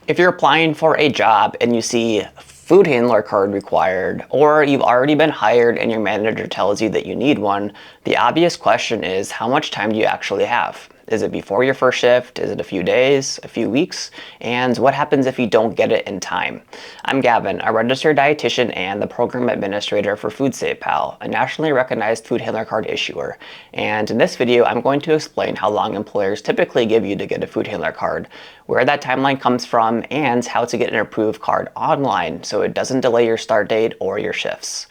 If you're applying for a job and you see food handler card required, or you've already been hired and your manager tells you that you need one, the obvious question is, how much time do you actually have? Is it before your first shift? Is it a few days, a few weeks? And what happens if you don't get it in time? I'm Gavin, a registered dietitian and the program administrator for FoodSafePal, a nationally recognized food handler card issuer. And in this video, I'm going to explain how long employers typically give you to get a food handler card, where that timeline comes from, and how to get an approved card online so it doesn't delay your start date or your shifts.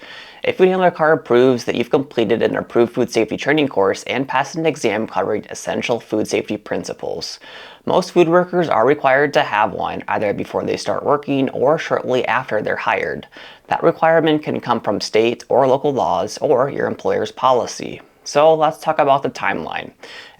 A food handler card proves that you've completed an approved food safety training course and passed an exam covering essential food safety principles. Most food workers are required to have one either before they start working or shortly after they're hired. That requirement can come from state or local laws or your employer's policy. So let's talk about the timeline.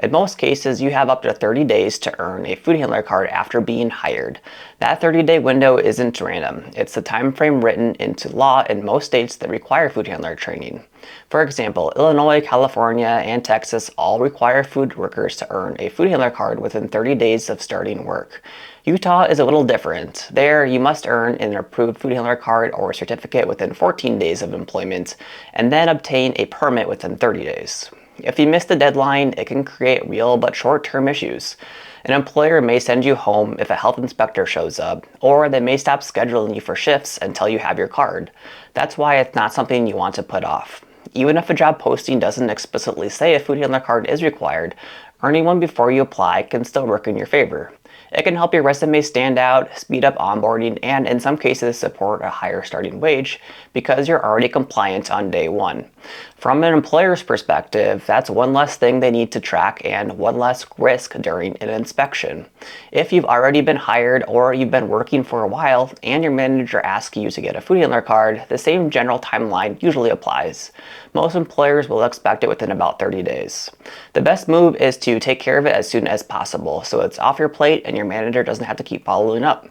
In most cases, you have up to 30 days to earn a food handler card after being hired. That 30-day window isn't random. It's the time frame written into law in most states that require food handler training. For example, Illinois, California, and Texas all require food workers to earn a food handler card within 30 days of starting work. Utah is a little different. There, you must earn an approved food handler card or certificate within 14 days of employment, and then obtain a permit within 30 days. If you miss the deadline, it can create real but short-term issues. An employer may send you home if a health inspector shows up, or they may stop scheduling you for shifts until you have your card. That's why it's not something you want to put off. Even if a job posting doesn't explicitly say a food handler card is required, earning one before you apply can still work in your favor. It can help your resume stand out, speed up onboarding, and in some cases support a higher starting wage because you're already compliant on day one. From an employer's perspective, that's one less thing they need to track and one less risk during an inspection. If you've already been hired or you've been working for a while and your manager asks you to get a food handler card, the same general timeline usually applies. Most employers will expect it within about 30 days. The best move is to take care of it as soon as possible so it's off your plate and your manager doesn't have to keep following up.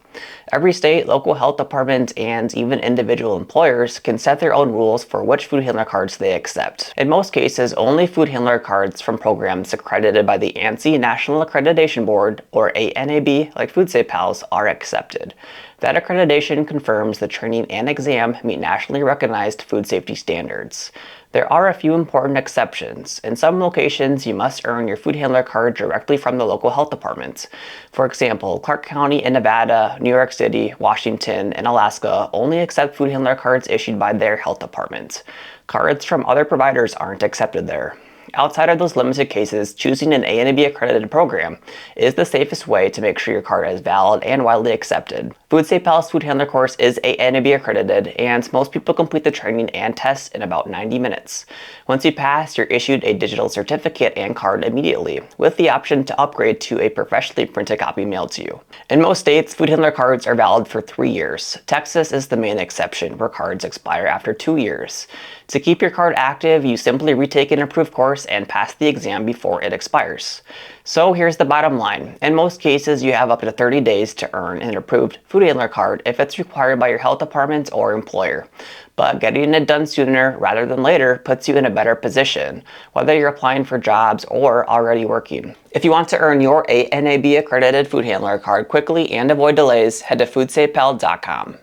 Every state, local health department, and even individual employers can set their own rules for which food handler cards they accept. In most cases, only food handler cards from programs accredited by the ANSI National Accreditation Board, or ANAB, like FoodSafePal's, are accepted. That accreditation confirms the training and exam meet nationally recognized food safety standards. There are a few important exceptions. In some locations, you must earn your food handler card directly from the local health department. For example, Clark County in Nevada, New York City, Washington, and Alaska only accept food handler cards issued by their health department. Cards from other providers aren't accepted there. Outside of those limited cases, choosing an ANAB accredited program is the safest way to make sure your card is valid and widely accepted. FoodSafePal's food handler course is ANAB accredited, and most people complete the training and tests in about 90 minutes. Once you pass, you're issued a digital certificate and card immediately, with the option to upgrade to a professionally printed copy mailed to you. In most states, food handler cards are valid for 3 years. Texas is the main exception, where cards expire after 2 years. To keep your card active, you simply retake an approved course and pass the exam before it expires. So here's the bottom line. In most cases, you have up to 30 days to earn an approved food handler card if it's required by your health department or employer. But getting it done sooner rather than later puts you in a better position, whether you're applying for jobs or already working. If you want to earn your ANAB accredited food handler card quickly and avoid delays, head to FoodSafePal.com.